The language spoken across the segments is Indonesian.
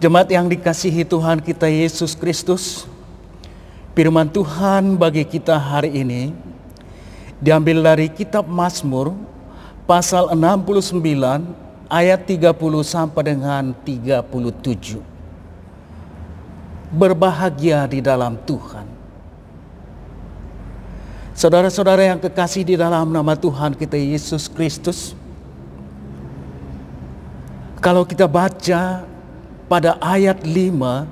Jemaat yang dikasihi Tuhan kita Yesus Kristus, firman Tuhan bagi kita hari ini diambil dari kitab Mazmur pasal 69 ayat 30 sampai dengan 37. Berbahagia di dalam Tuhan. Saudara-saudara yang kekasih di dalam nama Tuhan kita Yesus Kristus, kalau kita baca pada ayat 5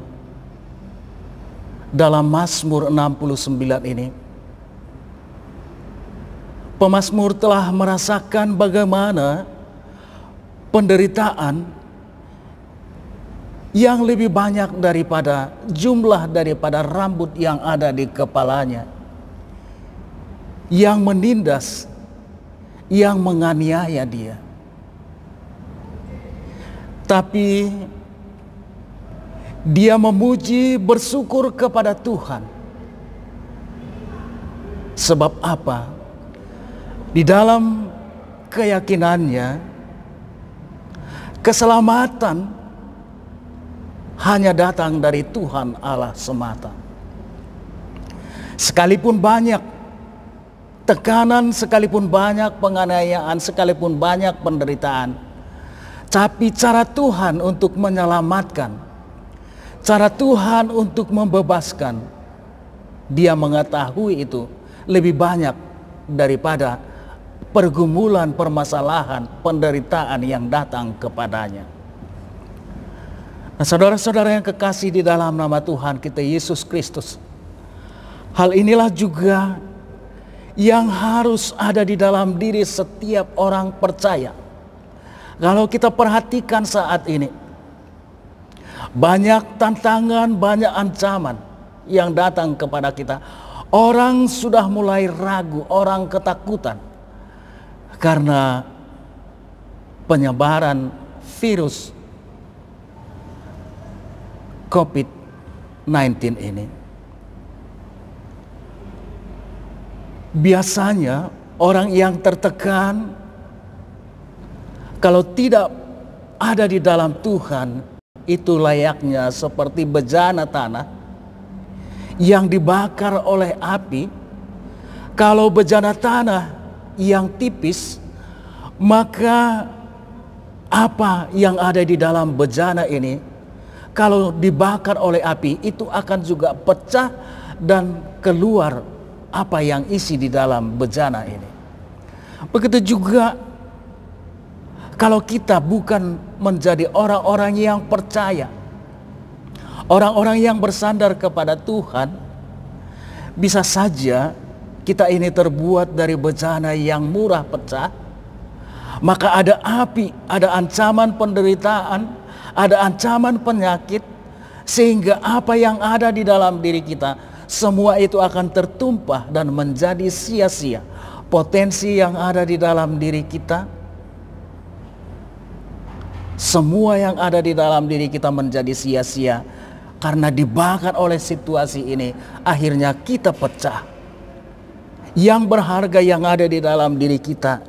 dalam Mazmur 69 ini, pemazmur telah merasakan bagaimana penderitaan yang lebih banyak daripada jumlah daripada rambut yang ada di kepalanya, yang menindas, yang menganiaya dia. Tapi dia memuji, bersyukur kepada Tuhan. Sebab apa? Di dalam keyakinannya, keselamatan hanya datang dari Tuhan Allah semata. Sekalipun banyak tekanan, sekalipun banyak penganiayaan, sekalipun banyak penderitaan, tapi cara Tuhan untuk menyelamatkan, cara Tuhan untuk membebaskan, dia mengetahui itu lebih banyak daripada pergumulan, permasalahan, penderitaan yang datang kepadanya. Nah, saudara-saudara yang kekasih di dalam nama Tuhan kita Yesus Kristus, hal inilah juga yang harus ada di dalam diri setiap orang percaya. Kalau kita perhatikan saat ini, banyak tantangan, banyak ancaman yang datang kepada kita. Orang sudah mulai ragu, orang ketakutan karena penyebaran virus COVID-19 ini. Biasanya orang yang tertekan, kalau tidak ada di dalam Tuhan, itu layaknya seperti bejana tanah yang dibakar oleh api. Kalau bejana tanah yang tipis, maka apa yang ada di dalam bejana ini, kalau dibakar oleh api, itu akan juga pecah dan keluar apa yang isi di dalam bejana ini. Begitu juga kalau kita bukan menjadi orang-orang yang percaya, orang-orang yang bersandar kepada Tuhan, bisa saja kita ini terbuat dari bejana yang murah pecah, maka ada api, ada ancaman penderitaan, ada ancaman penyakit, sehingga apa yang ada di dalam diri kita, semua itu akan tertumpah dan menjadi sia-sia. Potensi yang ada di dalam diri kita, semua yang ada di dalam diri kita menjadi sia-sia karena dibakar oleh situasi ini. Akhirnya kita pecah. Yang berharga yang ada di dalam diri kita,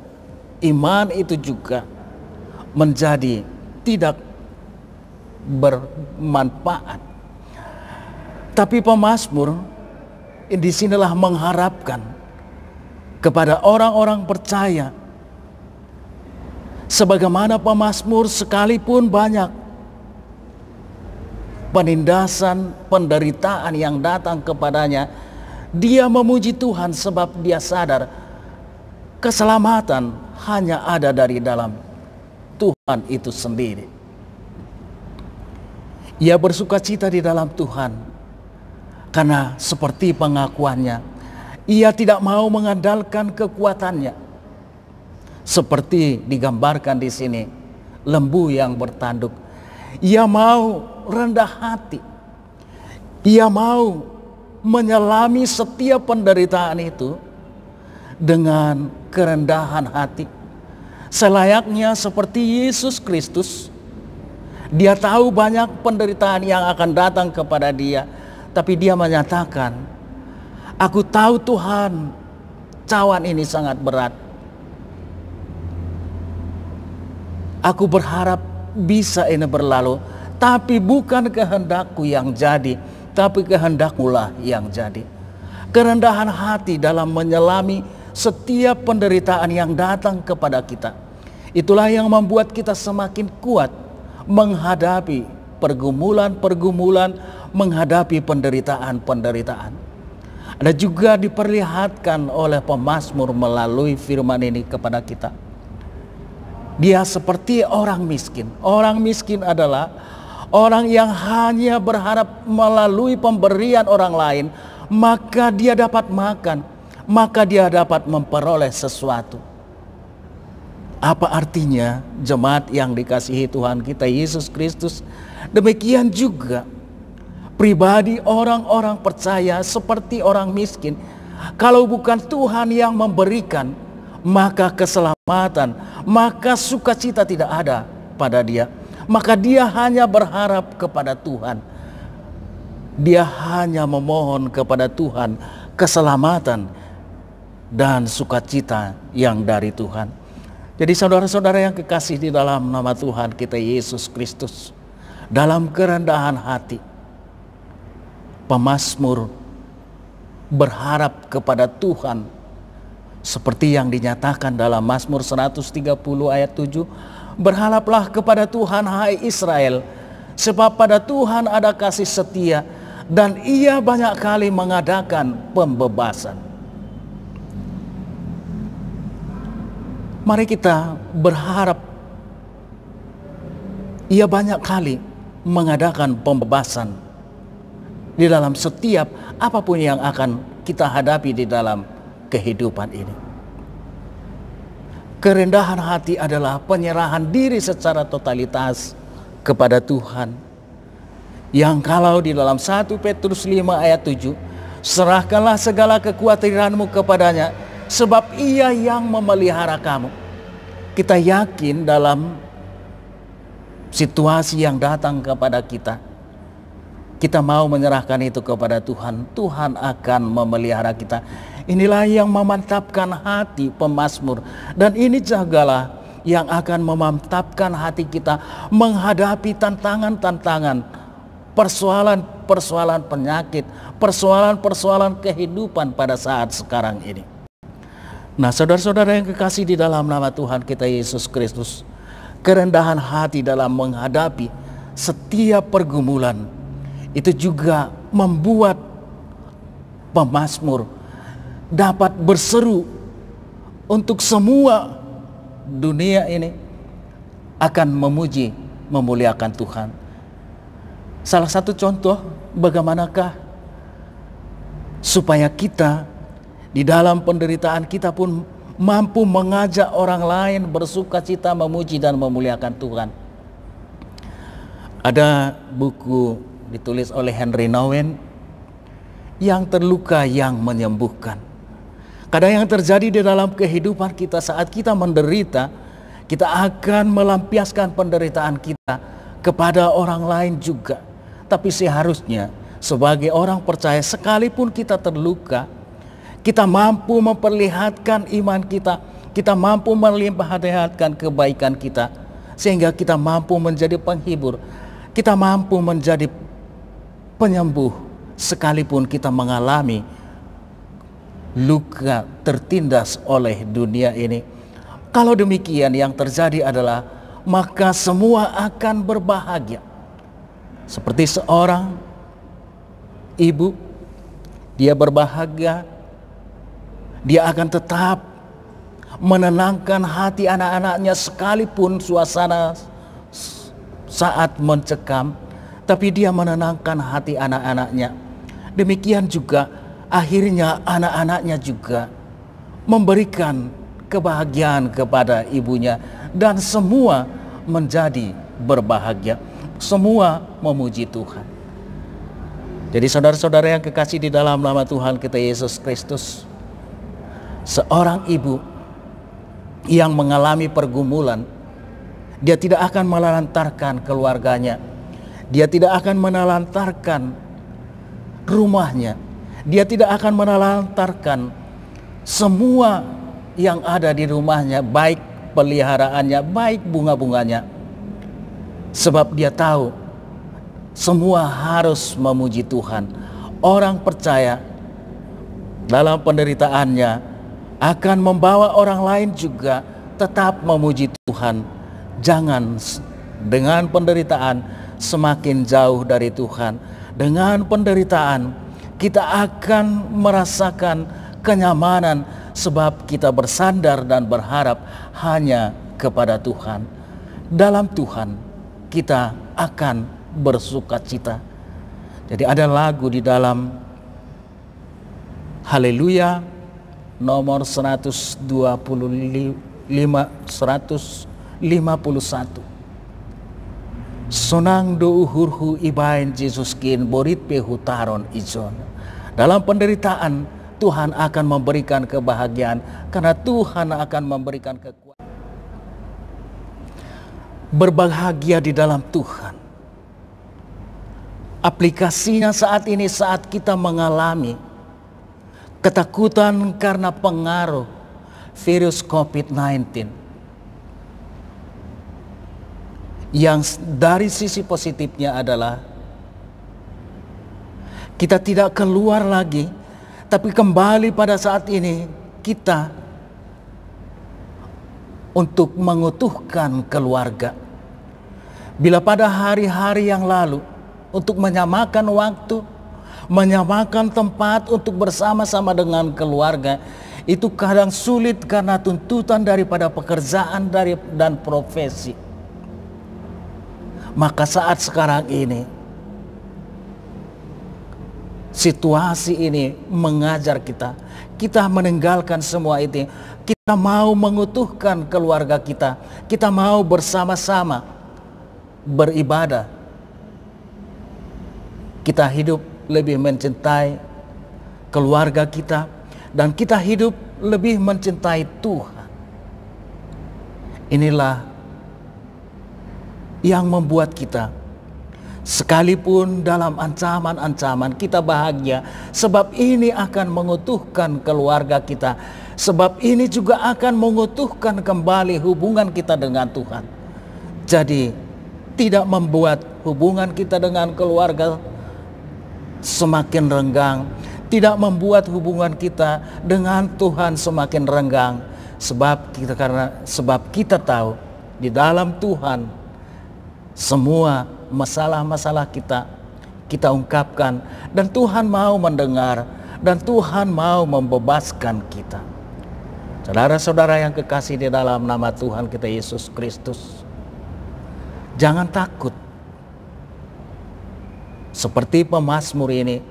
iman itu juga menjadi tidak bermanfaat. Tapi pemazmur disinilah mengharapkan kepada orang-orang percaya, sebagaimana pemazmur sekalipun banyak penindasan, penderitaan yang datang kepadanya, dia memuji Tuhan sebab dia sadar keselamatan hanya ada dari dalam Tuhan itu sendiri. Ia bersuka cita di dalam Tuhan karena seperti pengakuannya, ia tidak mau mengandalkan kekuatannya. Seperti digambarkan di sini, lembu yang bertanduk. Ia mau rendah hati. Ia mau menyelami setiap penderitaan itu dengan kerendahan hati. Selayaknya seperti Yesus Kristus, dia tahu banyak penderitaan yang akan datang kepada dia, tapi dia menyatakan, aku tahu Tuhan, cawan ini sangat berat. Aku berharap bisa ini berlalu, Tapi bukan kehendakku yang jadi, tapi kehendakmu-lah yang jadi. Kerendahan hati dalam menyelami setiap penderitaan yang datang kepada kita, itulah yang membuat kita semakin kuat menghadapi pergumulan-pergumulan, menghadapi penderitaan-penderitaan. Ada juga diperlihatkan oleh pemazmur melalui firman ini kepada kita. Dia seperti orang miskin. Orang miskin adalah orang yang hanya berharap melalui pemberian orang lain, maka dia dapat makan, maka dia dapat memperoleh sesuatu. Apa artinya jemaat yang dikasihi Tuhan kita Yesus Kristus? Demikian juga pribadi orang-orang percaya seperti orang miskin. Kalau bukan Tuhan yang memberikan, maka keselamatan, maka sukacita tidak ada pada dia. Maka dia hanya berharap kepada Tuhan. Dia hanya memohon kepada Tuhan keselamatan dan sukacita yang dari Tuhan. Jadi saudara-saudara yang kekasih di dalam nama Tuhan kita Yesus Kristus, dalam kerendahan hati, pemazmur berharap kepada Tuhan seperti yang dinyatakan dalam Mazmur 130 ayat 7. Berharaplah kepada Tuhan hai Israel, sebab pada Tuhan ada kasih setia dan Ia banyak kali mengadakan pembebasan. Mari kita berharap Ia banyak kali mengadakan pembebasan di dalam setiap apapun yang akan kita hadapi di dalam kehidupan ini. Kerendahan hati adalah penyerahan diri secara totalitas kepada Tuhan. Yang kalau di dalam 1 Petrus 5 ayat 7, serahkanlah segala kekhawatiranmu kepadanya, sebab Ia yang memelihara kamu. Kita yakin dalam situasi yang datang kepada kita, kita mau menyerahkan itu kepada Tuhan, Tuhan akan memelihara kita. Inilah yang memantapkan hati pemazmur, dan ini jagalah yang akan memantapkan hati kita menghadapi tantangan-tantangan, persoalan-persoalan penyakit, persoalan-persoalan kehidupan pada saat sekarang ini. Nah, saudara-saudara yang kekasih di dalam nama Tuhan kita Yesus Kristus, kerendahan hati dalam menghadapi setiap pergumulan itu juga membuat pemazmur dapat berseru untuk semua dunia ini akan memuji, memuliakan Tuhan. Salah satu contoh bagaimanakah supaya kita di dalam penderitaan kita pun mampu mengajak orang lain bersuka cita, memuji dan memuliakan Tuhan. Ada buku ditulis oleh Henry Nouwen, Yang Terluka Yang Menyembuhkan. Kadang yang terjadi di dalam kehidupan kita saat kita menderita, kita akan melampiaskan penderitaan kita kepada orang lain juga. Tapi seharusnya sebagai orang percaya, sekalipun kita terluka, kita mampu memperlihatkan iman kita, kita mampu melimpahkan kebaikan kita, sehingga kita mampu menjadi penghibur, kita mampu menjadi penyembuh sekalipun kita mengalami luka tertindas oleh dunia ini. Kalau demikian yang terjadi adalah maka semua akan berbahagia. Seperti seorang ibu, dia berbahagia, dia akan tetap menenangkan hati anak-anaknya sekalipun suasana saat mencekam, tapi dia menenangkan hati anak-anaknya. Demikian juga akhirnya anak-anaknya juga memberikan kebahagiaan kepada ibunya, dan semua menjadi berbahagia, semua memuji Tuhan. Jadi saudara-saudara yang kekasih di dalam nama Tuhan kita Yesus Kristus, seorang ibu yang mengalami pergumulan, dia tidak akan menelantarkan keluarganya, dia tidak akan menelantarkan rumahnya, dia tidak akan menelantarkan semua yang ada di rumahnya, baik peliharaannya, baik bunga-bunganya. Sebab dia tahu semua harus memuji Tuhan. Orang percaya dalam penderitaannya akan membawa orang lain juga tetap memuji Tuhan. Jangan dengan penderitaan semakin jauh dari Tuhan. Dengan penderitaan kita akan merasakan kenyamanan sebab kita bersandar dan berharap hanya kepada Tuhan. Dalam Tuhan kita akan bersuka cita. Jadi ada lagu di dalam Haleluya nomor 151. Sonang do uhurhu ibain Jesus kin borit pehutaron ijon. Dalam penderitaan Tuhan akan memberikan kebahagiaan karena Tuhan akan memberikan kekuatan. Berbahagia di dalam Tuhan. Aplikasinya saat ini saat kita mengalami ketakutan karena pengaruh virus COVID-19. Yang dari sisi positifnya adalah kita tidak keluar lagi, tapi kembali pada saat ini kita untuk mengutuhkan keluarga. Bila pada hari-hari yang lalu untuk menyamakan waktu, menyamakan tempat untuk bersama-sama dengan keluarga, itu kadang sulit karena tuntutan daripada pekerjaan dan profesi. Maka saat sekarang ini, situasi ini mengajar kita meninggalkan semua itu. Kita mau mengutuhkan keluarga kita mau bersama-sama beribadah. Kita hidup lebih mencintai keluarga kita, dan kita hidup lebih mencintai Tuhan. Inilah yang membuat kita, sekalipun dalam ancaman-ancaman, kita bahagia. Sebab ini akan mengutuhkan keluarga kita. Sebab ini juga akan mengutuhkan kembali hubungan kita dengan Tuhan. Jadi tidak membuat hubungan kita dengan keluarga semakin renggang. Tidak membuat hubungan kita dengan Tuhan semakin renggang. Sebab kita tahu di dalam Tuhan semua masalah-masalah kita ungkapkan, dan Tuhan mau mendengar, dan Tuhan mau membebaskan kita. Saudara-saudara yang kekasih di dalam nama Tuhan kita Yesus Kristus, jangan takut. Seperti pemazmur ini,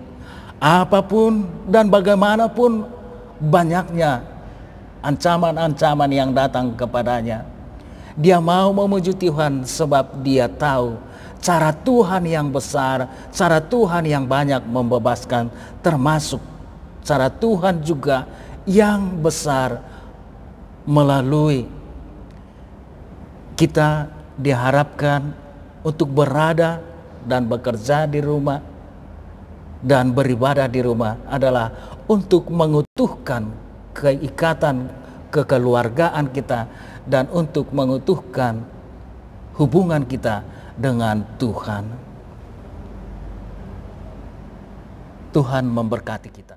apapun dan bagaimanapun banyaknya ancaman-ancaman yang datang kepadanya, dia mau memuji Tuhan sebab dia tahu cara Tuhan yang besar, cara Tuhan yang banyak membebaskan, termasuk cara Tuhan juga yang besar melalui kita diharapkan untuk berada dan bekerja di rumah dan beribadah di rumah adalah untuk mengutuhkan keikatan kekeluargaan kita dan untuk mengutuhkan hubungan kita dengan Tuhan. Tuhan memberkati kita.